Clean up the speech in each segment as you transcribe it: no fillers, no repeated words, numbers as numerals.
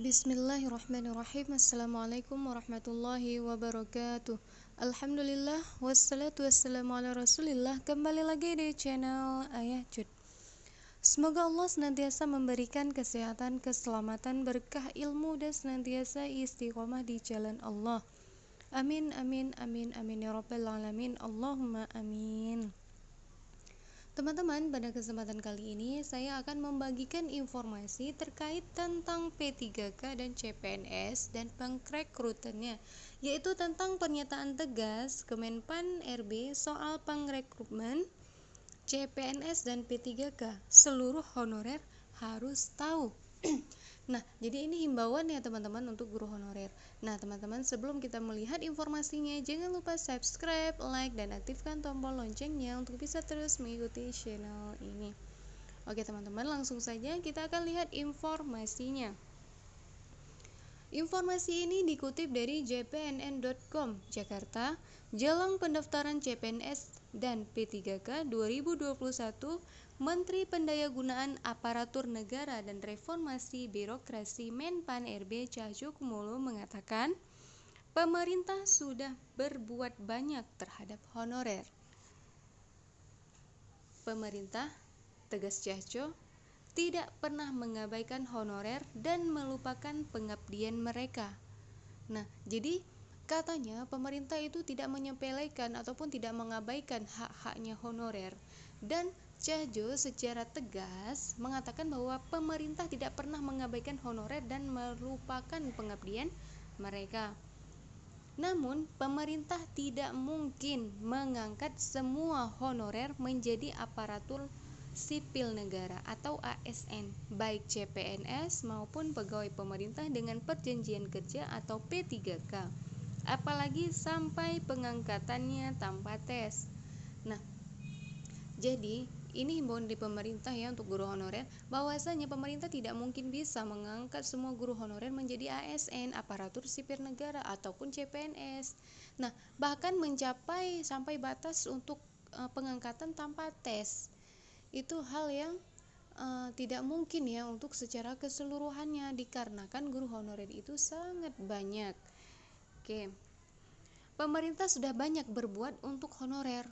Bismillahirrahmanirrahim. Assalamualaikum warahmatullahi wabarakatuh. Alhamdulillah, wassalatu wassalamu ala rasulillah. Kembali lagi di channel Ayah Cut. Semoga Allah senantiasa memberikan kesehatan, keselamatan, berkah ilmu, dan senantiasa istiqomah di jalan Allah. Amin, amin, amin, amin ya rabbal alamin. Allahumma amin. Teman-teman, pada kesempatan kali ini saya akan membagikan informasi terkait tentang P3K dan CPNS dan pengrekrutannya, yaitu tentang pernyataan tegas Kemenpan RB soal pengrekrutmen CPNS dan P3K. Seluruh honorer harus tahu. Nah, jadi ini himbauan ya teman-teman untuk guru honorer. Nah, teman-teman, sebelum kita melihat informasinya, jangan lupa subscribe, like, dan aktifkan tombol loncengnya untuk bisa terus mengikuti channel ini. Oke teman-teman, langsung saja kita akan lihat informasinya. Informasi ini dikutip dari jpnn.com, Jakarta. Jelang pendaftaran CPNS dan P3K 2021, Menteri Pendayagunaan Aparatur Negara dan Reformasi Birokrasi Menpan RB Cahyokumolo mengatakan, pemerintah sudah berbuat banyak terhadap honorer. Pemerintah, tegas Cahyo, tidak pernah mengabaikan honorer dan melupakan pengabdian mereka. Nah, jadi katanya pemerintah itu tidak menyepelekan ataupun tidak mengabaikan hak-haknya honorer. Dan Cahyo secara tegas mengatakan bahwa pemerintah tidak pernah mengabaikan honorer dan melupakan pengabdian mereka. Namun, pemerintah tidak mungkin mengangkat semua honorer menjadi aparatur sipil negara atau ASN, baik CPNS maupun pegawai pemerintah dengan perjanjian kerja atau P3K, apalagi sampai pengangkatannya tanpa tes. Nah, jadi ini himbauan dari pemerintah ya untuk guru honorer, bahwasanya pemerintah tidak mungkin bisa mengangkat semua guru honorer menjadi ASN, aparatur sipil negara ataupun CPNS. Nah, bahkan mencapai sampai batas untuk pengangkatan tanpa tes. Itu hal yang tidak mungkin ya untuk secara keseluruhannya, dikarenakan guru honorer itu sangat banyak. Oke. Pemerintah sudah banyak berbuat untuk honorer.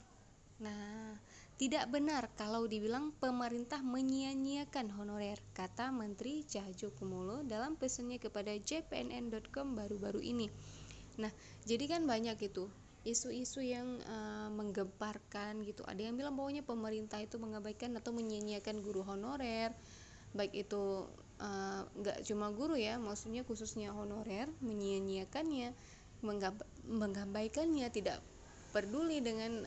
Nah, tidak benar kalau dibilang pemerintah menyia-nyiakan honorer, kata Menteri Cahyokumolo dalam pesannya kepada jpnn.com baru-baru ini. Nah, jadi kan banyak itu isu-isu yang menggemparkan gitu. Ada yang bilang bahwanya pemerintah itu mengabaikan atau menyia-nyiakan guru honorer, baik itu nggak cuma guru ya, maksudnya khususnya honorer, menyia-nyiakannya, mengabaikannya, tidak peduli dengan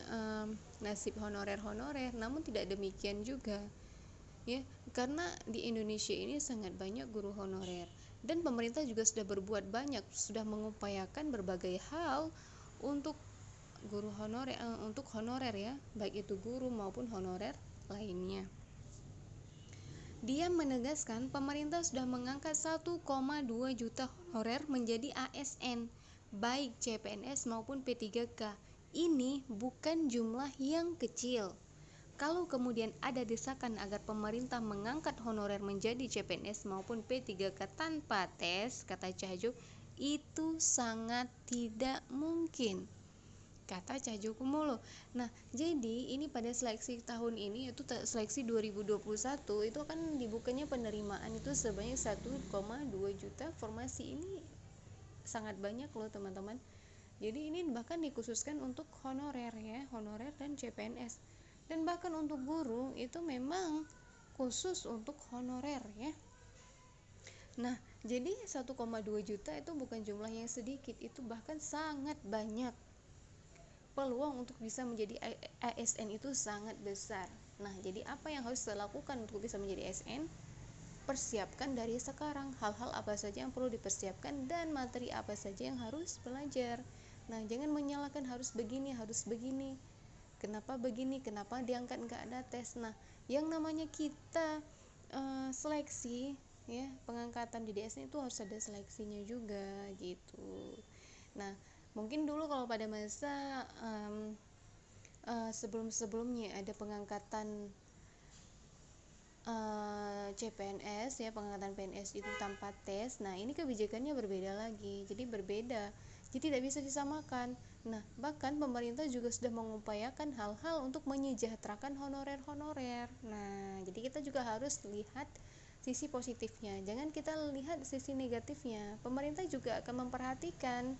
nasib honorer. Namun tidak demikian juga ya, karena di Indonesia ini sangat banyak guru honorer dan pemerintah juga sudah berbuat banyak, sudah mengupayakan berbagai hal untuk guru honorer, untuk honorer ya, baik itu guru maupun honorer lainnya. Dia menegaskan pemerintah sudah mengangkat 1,2 juta honorer menjadi ASN, baik CPNS maupun P3K. Ini bukan jumlah yang kecil. Kalau kemudian ada desakan agar pemerintah mengangkat honorer menjadi CPNS maupun P3K tanpa tes, kata Cahyo, itu sangat tidak mungkin, kata Cahyokumolo. Nah, jadi ini pada seleksi tahun ini, yaitu seleksi 2021, itu akan dibukanya penerimaan itu sebanyak 1,2 juta formasi. Ini sangat banyak loh teman-teman. Jadi ini bahkan dikhususkan untuk honorer ya, honorer dan CPNS. Dan bahkan untuk guru itu memang khusus untuk honorer ya. Nah, jadi 1,2 juta itu bukan jumlah yang sedikit, itu bahkan sangat banyak. Peluang untuk bisa menjadi ASN itu sangat besar. Nah, jadi apa yang harus dilakukan untuk bisa menjadi ASN? Persiapkan dari sekarang hal-hal apa saja yang perlu dipersiapkan dan materi apa saja yang harus belajar. Nah, jangan menyalahkan harus begini, kenapa begini, kenapa diangkat nggak ada tes. Nah, yang namanya kita seleksi ya, pengangkatan di DSN itu harus ada seleksinya juga gitu. Nah, mungkin dulu kalau pada masa sebelum-sebelumnya ada pengangkatan CPNS ya, pengangkatan PNS itu tanpa tes. Nah, ini kebijakannya berbeda lagi. Jadi berbeda. Jadi tidak bisa disamakan. Nah, bahkan pemerintah juga sudah mengupayakan hal-hal untuk menyejahterakan honorer-honorer. Nah, jadi kita juga harus lihat sisi positifnya. Jangan kita lihat sisi negatifnya. Pemerintah juga akan memperhatikan.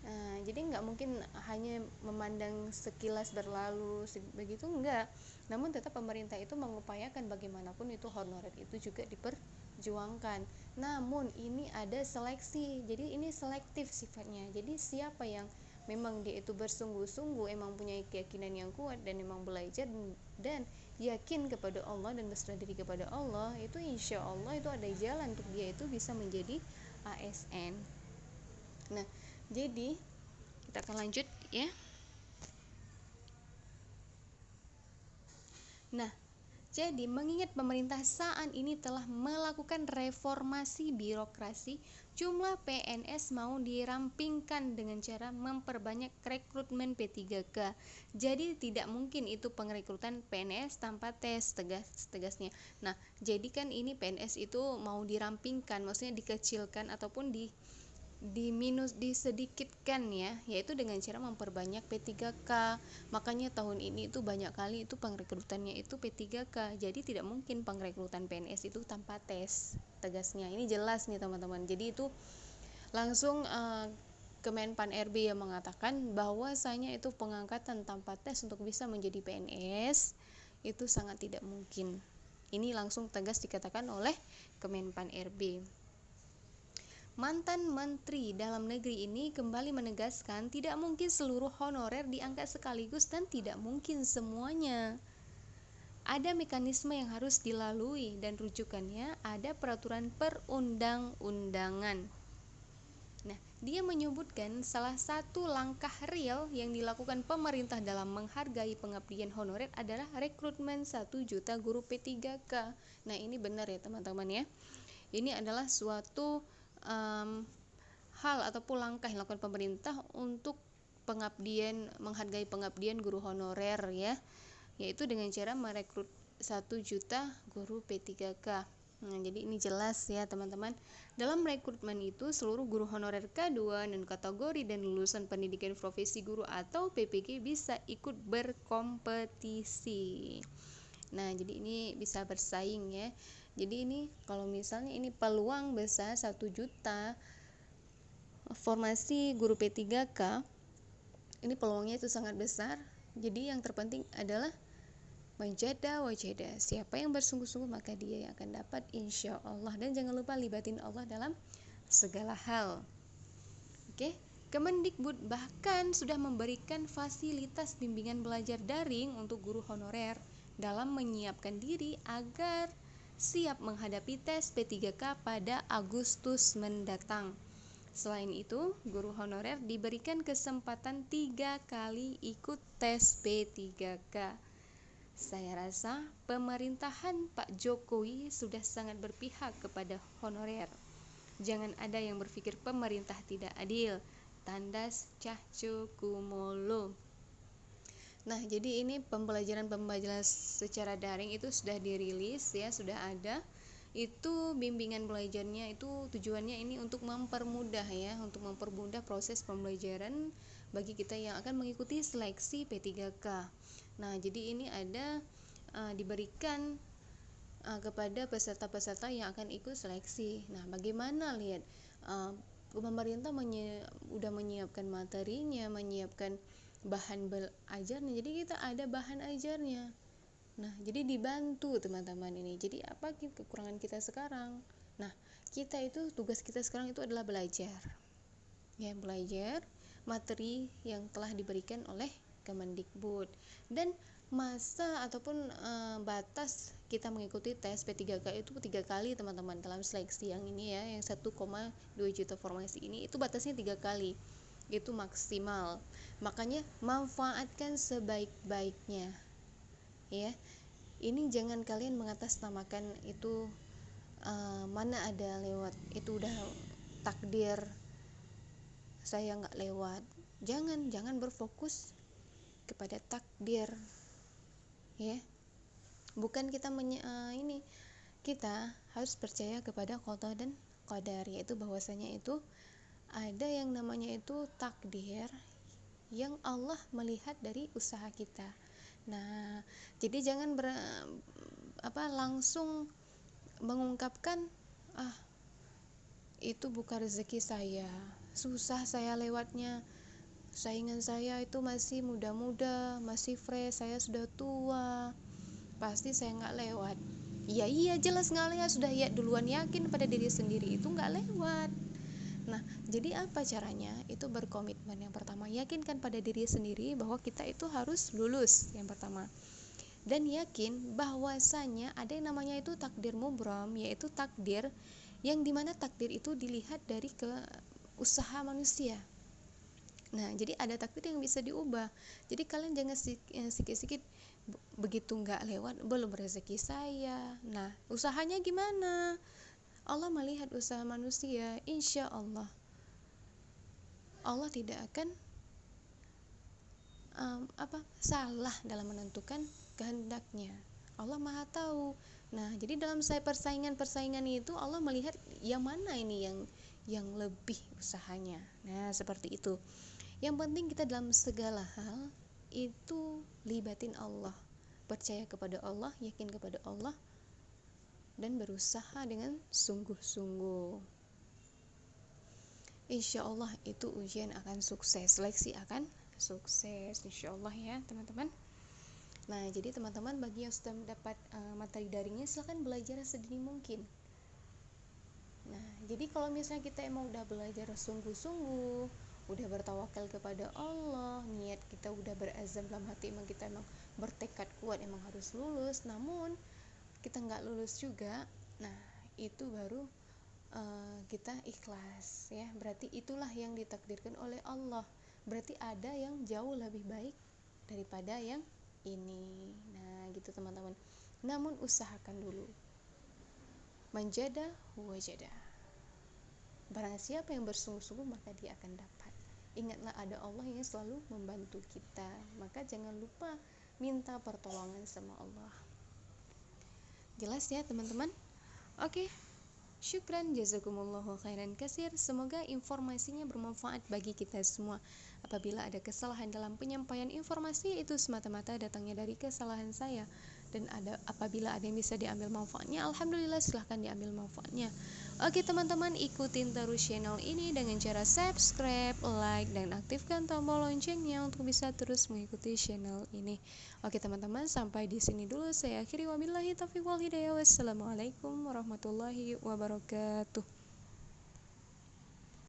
Nah, jadi nggak mungkin hanya memandang sekilas berlalu begitu, enggak. Namun tetap pemerintah itu mengupayakan bagaimanapun itu honorer itu juga diperjuangkan. Namun ini ada seleksi, jadi ini selektif sifatnya. Jadi siapa yang memang dia itu bersungguh-sungguh, emang punya keyakinan yang kuat dan emang belajar dan yakin kepada Allah dan berserah diri kepada Allah, itu insya Allah itu ada jalan untuk dia itu bisa menjadi ASN. Nah, jadi kita akan lanjut ya. Nah, jadi mengingat pemerintah saat ini telah melakukan reformasi birokrasi, jumlah PNS mau dirampingkan dengan cara memperbanyak rekrutmen P3K. Jadi tidak mungkin itu pengrekrutan PNS tanpa tes, tegasnya. Nah, jadi kan ini PNS itu mau dirampingkan, maksudnya dikecilkan ataupun disedikitkan ya, yaitu dengan cara memperbanyak P3K. Makanya tahun ini itu banyak kali itu pengrekrutannya itu P3K. Jadi tidak mungkin pengrekrutan PNS itu tanpa tes, tegasnya. Ini jelas nih teman-teman. Jadi itu langsung Kemenpan RB yang mengatakan bahwasanya itu pengangkatan tanpa tes untuk bisa menjadi PNS itu sangat tidak mungkin. Ini langsung tegas dikatakan oleh Kemenpan RB. Mantan Menteri Dalam Negeri ini kembali menegaskan tidak mungkin seluruh honorer diangkat sekaligus dan tidak mungkin semuanya. Ada mekanisme yang harus dilalui dan rujukannya ada peraturan perundang-undangan. Nah, dia menyebutkan salah satu langkah real yang dilakukan pemerintah dalam menghargai pengabdian honorer adalah rekrutmen 1 juta guru P3K. Nah, ini benar ya teman-teman ya. Ini adalah suatu hal ataupun langkah yang dilakukan pemerintah untuk menghargai pengabdian guru honorer ya, yaitu dengan cara merekrut 1 juta guru P3K. Nah, jadi ini jelas ya teman-teman. Dalam rekrutmen itu seluruh guru honorer K2 dan kategori dan lulusan pendidikan profesi guru atau PPG bisa ikut berkompetisi. Nah, jadi ini bisa bersaing ya. Jadi ini kalau misalnya ini peluang besar 1 juta formasi guru P3K, ini peluangnya itu sangat besar. Jadi yang terpenting adalah wajada. Siapa yang bersungguh-sungguh maka dia yang akan dapat insya Allah. Dan jangan lupa libatin Allah dalam segala hal. Oke, Kemendikbud bahkan sudah memberikan fasilitas bimbingan belajar daring untuk guru honorer dalam menyiapkan diri agar siap menghadapi tes P3K pada Agustus mendatang. Selain itu, guru honorer diberikan kesempatan 3 kali ikut tes P3K. Saya rasa pemerintahan Pak Jokowi sudah sangat berpihak kepada honorer. Jangan ada yang berpikir pemerintah tidak adil. Tandas Cahyo Kumolo. Nah, jadi ini pembelajaran secara daring itu sudah dirilis ya, sudah ada. Itu bimbingan belajarnya itu tujuannya ini untuk mempermudah ya, untuk mempermudah proses pembelajaran bagi kita yang akan mengikuti seleksi P3K. Nah, jadi ini ada diberikan kepada peserta-peserta yang akan ikut seleksi. Nah, bagaimana lihat pemerintah sudah menyiapkan materinya, menyiapkan bahan belajarnya. Jadi kita ada bahan ajarnya. Nah, jadi dibantu teman-teman ini. Jadi apa kekurangan kita sekarang? Nah, kita itu tugas kita sekarang itu adalah belajar. Ya, belajar materi yang telah diberikan oleh Kemendikbud. Dan masa ataupun batas kita mengikuti tes P3K itu 3 kali teman-teman dalam seleksi yang ini ya, yang 1,2 juta formasi ini itu batasnya 3 kali. Itu maksimal. Makanya manfaatkan sebaik-baiknya. Ya. Ini jangan kalian mengatasnamakan itu mana ada lewat, itu udah takdir saya nggak lewat. Jangan berfokus kepada takdir ya. bukan kita ini kita harus percaya kepada qada dan qadar, yaitu bahwasanya itu ada yang namanya itu takdir yang Allah melihat dari usaha kita. Nah, jadi jangan langsung mengungkapkan itu bukan rezeki saya, susah saya lewatnya, saingan saya itu masih muda-muda, masih fresh, saya sudah tua, pasti saya nggak lewat. Iya jelas nggak lewat, sudah ya duluan yakin pada diri sendiri itu nggak lewat. Nah, jadi apa caranya? Itu berkomitmen. Yang pertama, yakinkan pada diri sendiri bahwa kita itu harus lulus, yang pertama. Dan yakin bahwasanya ada yang namanya itu takdir mubram, yaitu takdir yang dimana takdir itu dilihat dari usaha manusia. Nah, jadi ada takdir yang bisa diubah. Jadi kalian jangan sikit-sikit begitu nggak lewat, belum rezeki saya. Nah, usahanya gimana? Allah melihat usaha manusia. Insya Allah tidak akan salah dalam menentukan kehendaknya. Allah Maha tahu. Nah, jadi dalam persaingan itu Allah melihat yang mana ini yang lebih usahanya. Nah, seperti itu. Yang penting kita dalam segala hal itu libatin Allah, percaya kepada Allah, yakin kepada Allah, dan berusaha dengan sungguh-sungguh. Insya Allah itu ujian akan sukses, seleksi akan sukses, insya Allah ya teman-teman. Nah, jadi teman-teman bagi yang sudah mendapat materi daringnya, silahkan belajar sedini mungkin. Nah, jadi kalau misalnya kita emang udah belajar sungguh-sungguh, udah bertawakal kepada Allah, niat kita udah berazam dalam hati, emang kita emang bertekad kuat emang harus lulus, namun kita nggak lulus juga, nah itu baru kita ikhlas ya, berarti itulah yang ditakdirkan oleh Allah, berarti ada yang jauh lebih baik daripada yang ini. Nah gitu teman-teman, namun usahakan dulu, manjada wajada, barang siapa yang bersungguh-sungguh maka dia akan dapat. Ingatlah ada Allah yang selalu membantu kita, maka jangan lupa minta pertolongan sama Allah. Jelas ya teman-teman? Oke, syukran, jazakumullahu khairan katsir. Semoga informasinya bermanfaat bagi kita semua. Apabila ada kesalahan dalam penyampaian informasi, itu semata-mata datangnya dari kesalahan saya. Dan apabila ada yang bisa diambil manfaatnya, alhamdulillah, silahkan diambil manfaatnya. Oke teman-teman, ikutin terus channel ini dengan cara subscribe, like, dan aktifkan tombol loncengnya untuk bisa terus mengikuti channel ini. Oke teman-teman, sampai di sini dulu saya akhiri, wabillahi taufiq wal hidayah. Wassalamualaikum warahmatullahi wabarakatuh.